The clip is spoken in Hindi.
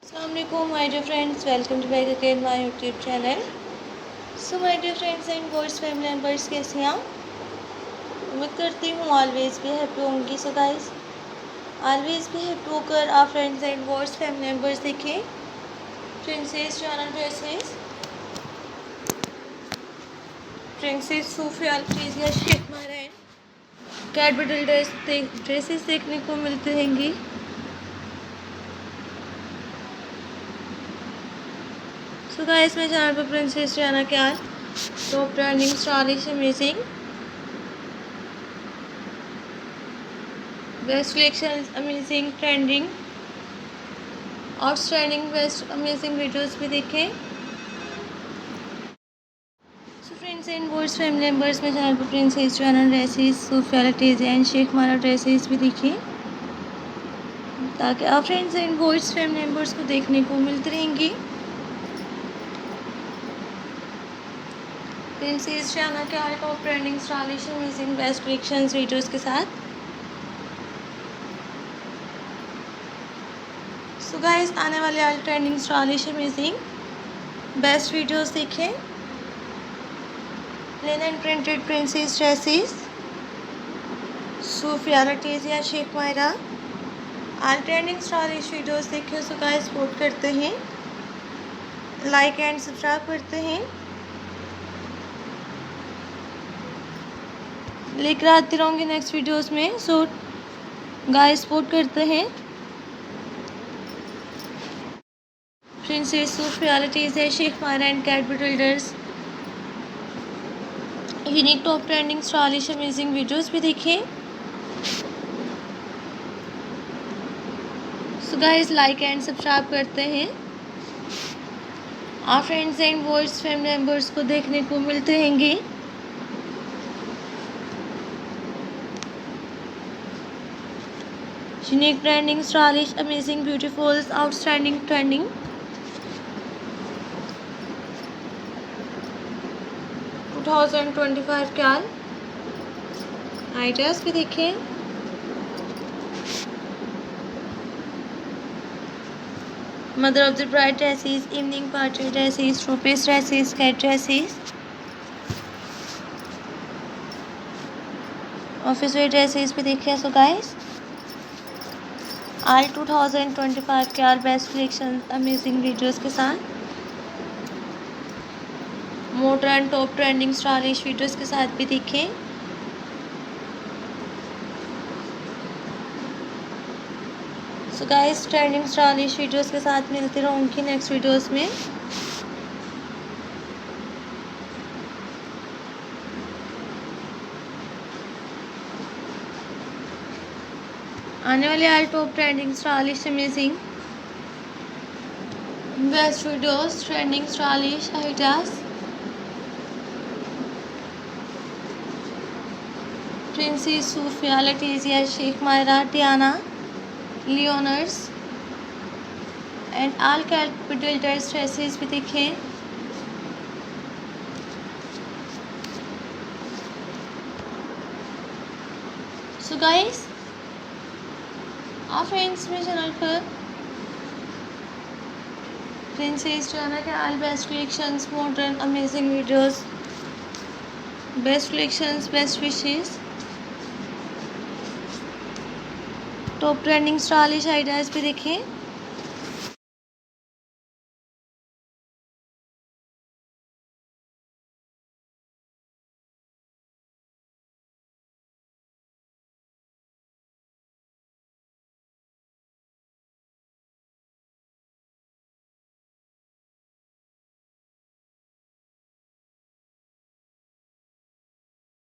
अस्सलाम वालेकुम my dear friends, welcome to back again my YouTube channel. So my dear friends and boys family members, कैसे हैं आप? उम्मीद करती हूँ ऑलवेज भी हैप्पी होंगी। सो गाइस, ऑलवेज भी हैप्पी होकर आप friends and boys family members देखें प्रिंसेस जाना ड्रेसेस, प्रिंसेस सूफिया अल्फीज़िया शेख महरान कैटबटल ड्रेसेस देखने को मिलते रहेंगी। सो गाइस, मेरे चैनल पर प्रिंसेस जाना क्या top trending stylish amazing best collection amazing trending outstanding best amazing videos भी देखें। So friends and boys family members, में चैनल पर प्रिंसेस जाना ड्रेसेस, सूफिया लटीज एंड शेख मारा ड्रेसेस भी देखें, ताकि आप friends and boys family members को देखने को मिलती रहेंगी। प्रिंसेस जाना के art of trending stylish amazing best collection videos के साथ। सो गाइस, आने वाले all trending stylish amazing best videos देखें। Linen printed princess dresses, Sufiya लटीजिया Sheikh Maira, all trending stylish videos देखें। सो गाइस, सपोर्ट करते हैं, लाइक एंड सब्सक्राइब करते हैं, लेकर आती रहूँगी नेक्स्ट वीडियोस में। सो गाइस, सपोर्ट करते हैं। Princess Sufiya लटीजिया Sheikh Maira and cat builders unique top trending stylish amazing videos भी देखें। So guys, like and subscribe करते हैं, आप friends and boys family members को देखने को मिलते रहेंगे। Unique trending stylish amazing beautiful outstanding trending 2025 के आइडियाज़ भी देखें। Mother of the bride dresses, evening party dresses, showpiece dresses, cat dresses, office wear dresses भी देखें। सो गाइस, आल 2025 के आर बेस्ट कलेक्शन अमेजिंग वीडियोस के साथ, modern top trending stylish videos के साथ भी देखें। So guys, trending stylish videos के साथ मिलते रहूँगी नेक्स्ट वीडियोस में। आने वाले all top trending stylish amazing best videos trending stylish ideas, princess Sufiya लटीजिया Sheikh Mahra Diana Leonors and all capital dresses भी देखें। सो गाइस, आप फ्रेंड्स मेरे चैनल पर प्रिंसेस जाना के all best collections, modern amazing videos, best collections, best wishes, top trending stylish ideas भी देखें।